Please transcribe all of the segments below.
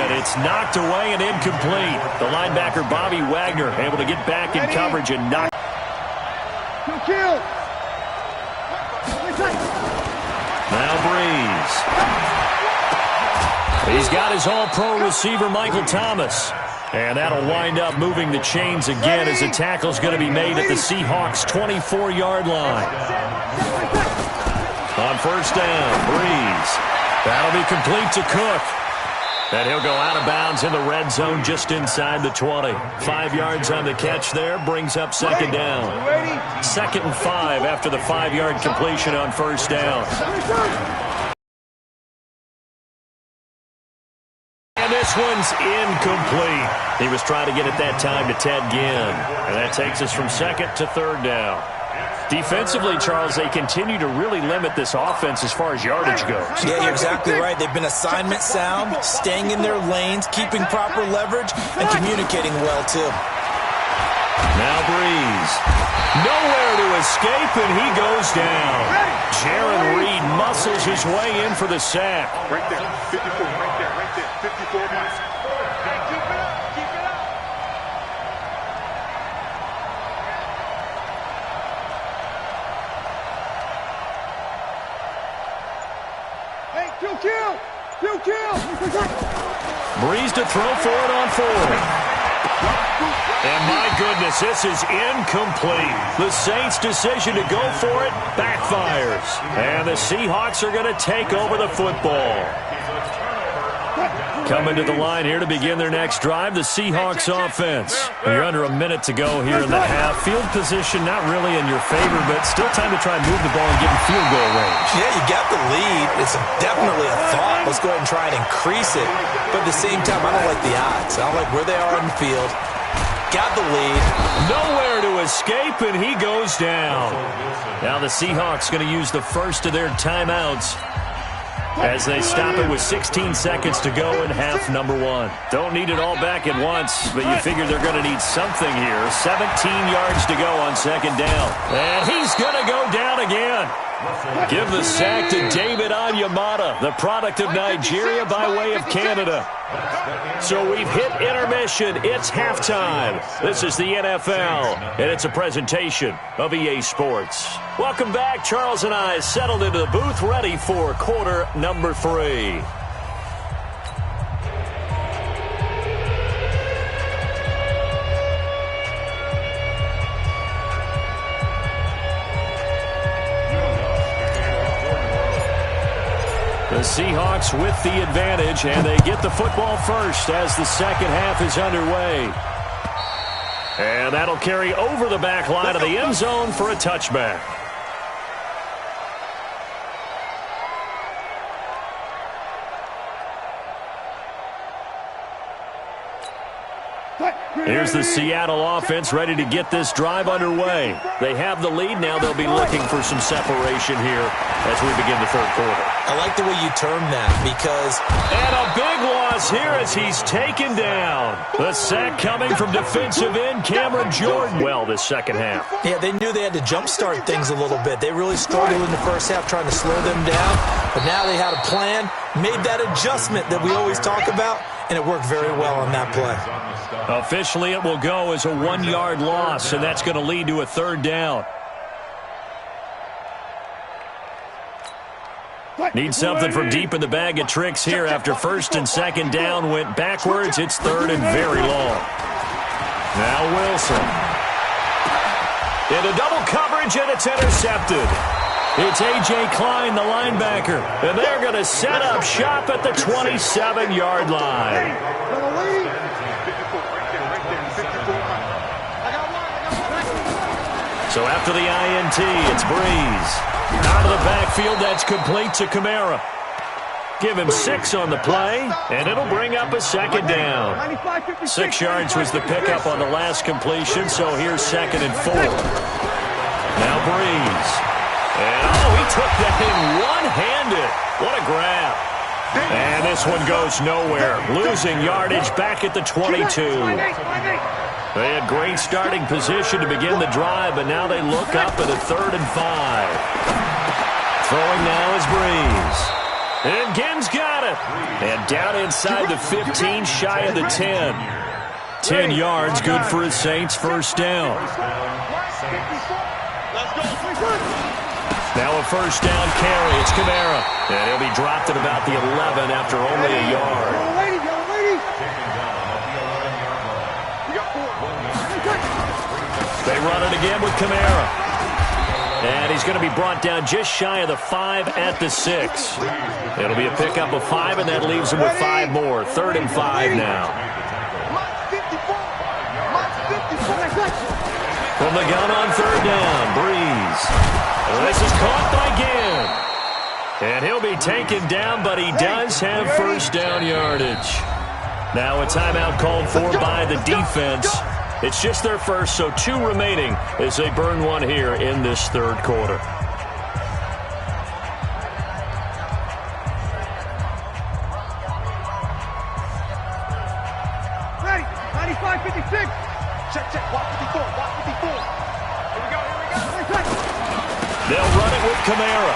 and it's knocked away and incomplete. The linebacker, Bobby Wagner, able to get back in coverage and knock. Now Breeze. He's got his all-pro receiver, Michael Thomas. And that'll wind up moving the chains again as the tackle's going to be made at the Seahawks' 24-yard line. On first down, Breeze. That'll be complete to Cook. And he'll go out of bounds in the red zone just inside the 20. 5 yards on the catch there, brings up second down. 2nd and 5 after the 5-yard completion on first down. And this one's incomplete. He was trying to get it that time to Ted Ginn. And that takes us from 2nd to 3rd down. Defensively, Charles, they continue to really limit this offense as far as yardage goes. Yeah, you're exactly right. They've been assignment sound, staying in their lanes, keeping proper leverage, and communicating well, too. Now Breeze. Nowhere to escape, and he goes down. Jaron Reed muscles his way in for the sack. Right there, 54, right there, 54 miles. Breeze to throw for it on 4th. And my goodness, this is incomplete. The Saints' decision to go for it backfires. And the Seahawks are going to take over the football. Coming to the line here to begin their next drive, the Seahawks offense. You're under a minute to go here in the half. Field position not really in your favor, but still time to try and move the ball and get in field goal range. Yeah, you got the lead. It's definitely a thought. Let's go ahead and try and increase it. But at the same time, I don't like the odds. I don't like where they are on the field. Got the lead. Nowhere to escape, and he goes down. Now the Seahawks going to use the first of their timeouts as they stop it with 16 seconds to go in half number 1. Don't need it all back at once, but you figure they're going to need something here. 17 yards to go on 2nd down. And he's going to go down again. Give the sack to David Onyemata, the product of Nigeria by way of Canada. So we've hit intermission. It's halftime. This is the NFL, and it's a presentation of EA Sports. Welcome back. Charles and I settled into the booth, ready for quarter number 3. The Seahawks with the advantage, and they get the football first as the second half is underway. And that'll carry over the back line of the end zone for a touchback. Here's the Seattle offense ready to get this drive underway. They have the lead. Now they'll be looking for some separation here as we begin the 3rd quarter. I like the way you term that because... And a big loss here as he's taken down. The sack coming from defensive end Cameron Jordan. Well, this second half. Yeah, they knew they had to jumpstart things a little bit. They really struggled in the first half trying to slow them down. But now they had a plan, made that adjustment that we always talk about, and it worked very well on that play. Officially, it will go as a 1-yard loss, and that's going to lead to a 3rd down. Need something from deep in the bag of tricks here after 1st and 2nd down went backwards. It's 3rd and very long. Now Wilson. Into double coverage, and it's intercepted. It's A.J. Klein, the linebacker, and they're going to set up shop at the 27-yard line. So after the INT, it's Breeze. Out of the backfield, that's complete to Kamara. Give him 6 on the play, and it'll bring up a 2nd down. 6 yards was the pickup on the last completion, so here's 2nd and 4. Now Breeze. And, he took that in one-handed. What a grab. And this one goes nowhere. Losing yardage back at the 22. They had great starting position to begin the drive, but now they look up at a 3rd and 5. Throwing now is Breeze. And Ginn's got it. And down inside the 15, shy of the 10. 10 yards, good for his Saints, first down. Now a first down carry. It's Kamara. And he'll be dropped at about the 11 after only a yard. They run it again with Kamara. And he's going to be brought down just shy of the 5 at the 6. It'll be a pickup of 5, and that leaves him with 5 more. 3rd and 5 now. From the gun on 3rd down, Breeze. This is caught by Ginn. And he'll be taken down, but he does have first down yardage. Now a timeout called for by the defense. It's just their first, so 2 remaining as they burn one here in this 3rd quarter. Ready, 95, 56. Check, block 54, block 54. Here we go. They'll run it with Kamara.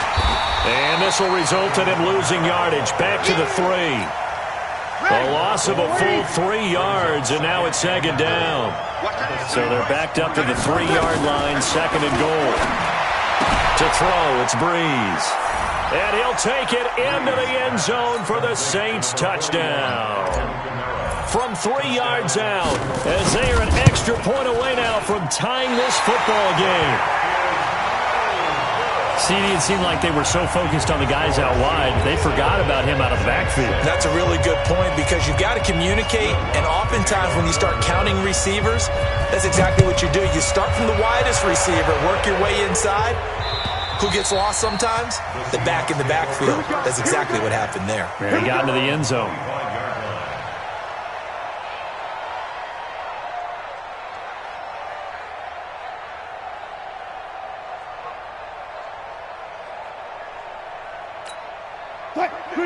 And this will result in him losing yardage back to the 3. A loss of a full 3 yards, and now it's 2nd down. So they're backed up to the 3-yard line, 2nd and goal. To throw, it's Breeze. And he'll take it into the end zone for the Saints touchdown. From 3 yards out, as they are an extra point away now from tying this football game. CD, it seemed like they were so focused on the guys out wide, they forgot about him out of the backfield. That's a really good point because you've got to communicate, and oftentimes when you start counting receivers, that's exactly what you do. You start from the widest receiver, work your way inside. Who gets lost sometimes? The back in the backfield. That's exactly what happened there. He got into the end zone.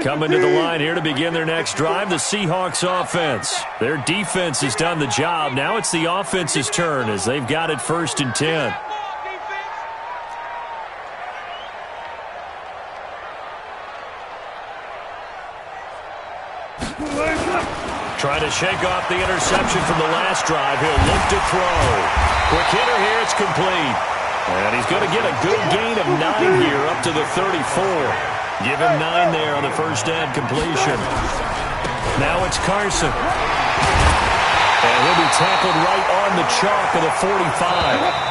Coming to the line here to begin their next drive, the Seahawks offense. Their defense has done the job. Now it's the offense's turn as they've got it 1st and 10. Trying to shake off the interception from the last drive. He'll look to throw. Quick hitter here. It's complete. And he's going to get a good gain of 9 here up to the 34. Give him 9 there on the first down completion. Now it's Carson. And he'll be tackled right on the chalk of the 45.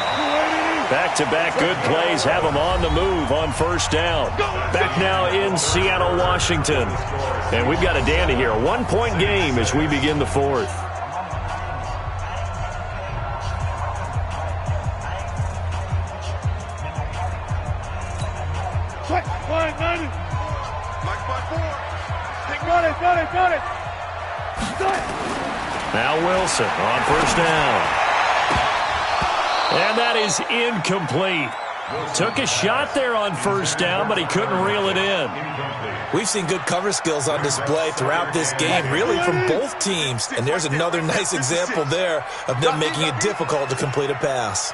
Back-to-back good plays have him on the move on first down. Back now in Seattle, Washington. And we've got a dandy here. A 1-point game as we begin the 4th. Got it. Now Wilson on first down. And that is incomplete. Took a shot there on first down, but he couldn't reel it in. We've seen good cover skills on display throughout this game, really from both teams. And there's another nice example there of them making it difficult to complete a pass.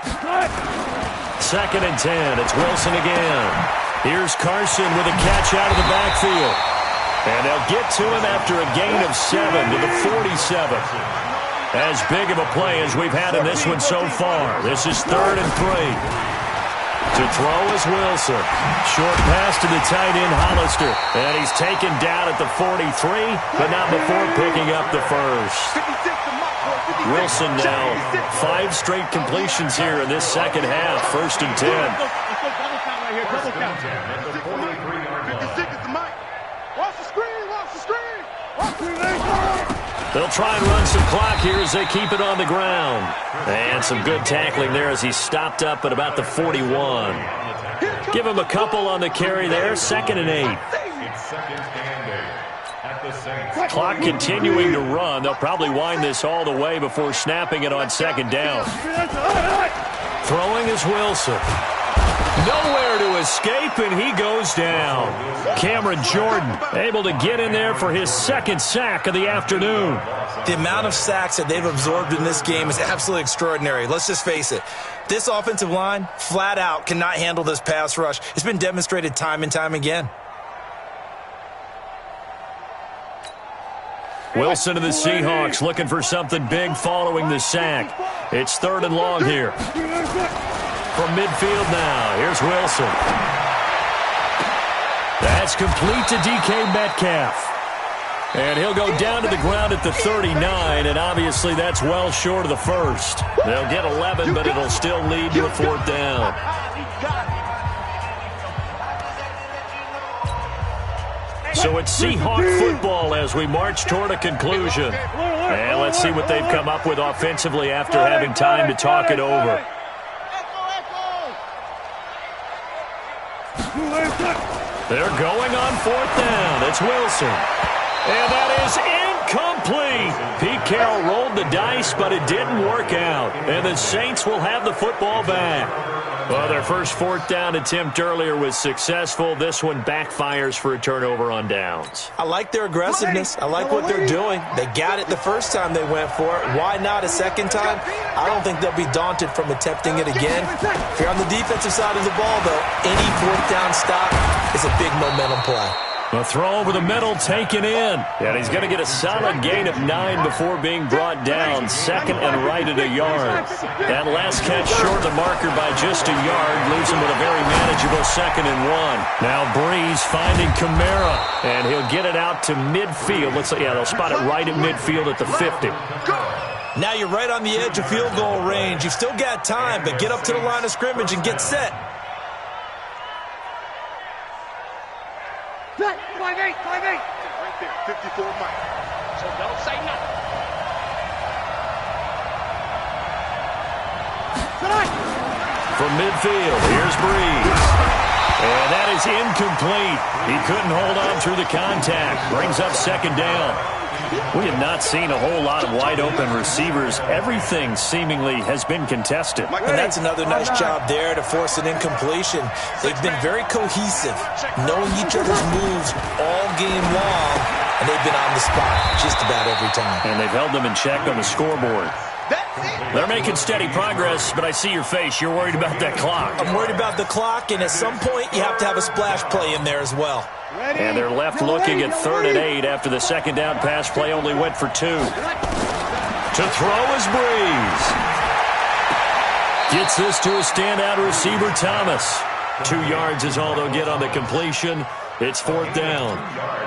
2nd and 10. It's Wilson again. Here's Carson with a catch out of the backfield. And they'll get to him after a gain of 7 to the 47. As big of a play as we've had in this one so far. This is 3rd and 3. To throw is Wilson. Short pass to the tight end, Hollister. And he's taken down at the 43, but not before picking up the first. Wilson now 5 straight completions here in this second half. 1st and 10. They'll try and run some clock here as they keep it on the ground. And some good tackling there as he stopped up at about the 41. Give him a couple on the carry there. 2nd and 8. Clock continuing to run. They'll probably wind this all the way before snapping it on 2nd down. Throwing is Wilson. Nowhere to escape, and he goes down. Cameron Jordan able to get in there for his 2nd sack of the afternoon. The amount of sacks that they've absorbed in this game is absolutely extraordinary. Let's just face it. This offensive line, flat out, cannot handle this pass rush. It's been demonstrated time and time again. Wilson to the Seahawks looking for something big following the sack. It's 3rd and long here. From midfield now, here's Wilson. That's complete to DK Metcalf. And he'll go down to the ground at the 39, and obviously that's well short of the first. They'll get 11, but it'll still lead to a 4th down. So it's Seahawk football as we march toward a conclusion. And let's see what they've come up with offensively after having time to talk it over. They're going on 4th down. It's Wilson. And that is incomplete. Pete Carroll rolled the dice, but it didn't work out. And the Saints will have the football back. Well, their first 4th down attempt earlier was successful. This one backfires for a turnover on downs. I like their aggressiveness. I like what they're doing. They got it the first time they went for it. Why not a second time? I don't think they'll be daunted from attempting it again. If you're on the defensive side of the ball, though, any 4th down stop is a big momentum play. The throw over the middle taken in. And he's going to get a solid gain of 9 before being brought down. 2nd and right at a yard. That last catch short of the marker by just a yard leaves him with a very manageable 2nd and 1. Now Breeze finding Kamara. And he'll get it out to midfield. They'll spot it right at midfield at the 50. Now you're right on the edge of field goal range. You've still got time, but get up to the line of scrimmage and get set. 5-8, 5-8. Right there, 54 Mike. So don't say nothing. From midfield, here's Breeze. And that is incomplete. He couldn't hold on through the contact. Brings up 2nd down. We have not seen a whole lot of wide-open receivers. Everything seemingly has been contested. And that's another nice job there to force an incompletion. They've been very cohesive, knowing each other's moves all game long, and they've been on the spot just about every time. And they've held them in check on the scoreboard. They're making steady progress, but I see your face. You're worried about that clock. I'm worried about the clock, and at some point you have to have a splash play in there as well. And they're left looking at 3rd and 8 after the 2nd down pass play only went for 2. To throw is Breeze. Gets this to a standout receiver, Thomas. 2 yards is all they'll get on the completion. It's 4th down.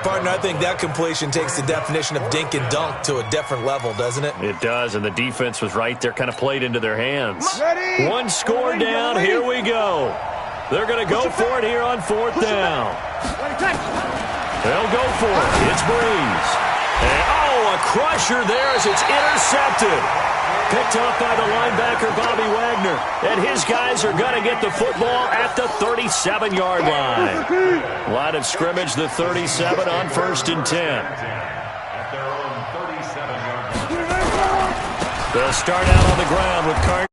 Partner, I think that completion takes the definition of dink and dunk to a different level, doesn't it? It does, and the defense was right there, kind of played into their hands. 1 score down, here we go. They're going to go for it here on 4th down. They'll go for it. It's Breeze. And, a crusher there as it's intercepted. Picked up by the linebacker, Bobby Wagner. And his guys are going to get the football at the 37-yard line. Line of scrimmage, the 37 on 1st and 10. They'll start out on the ground with Carter.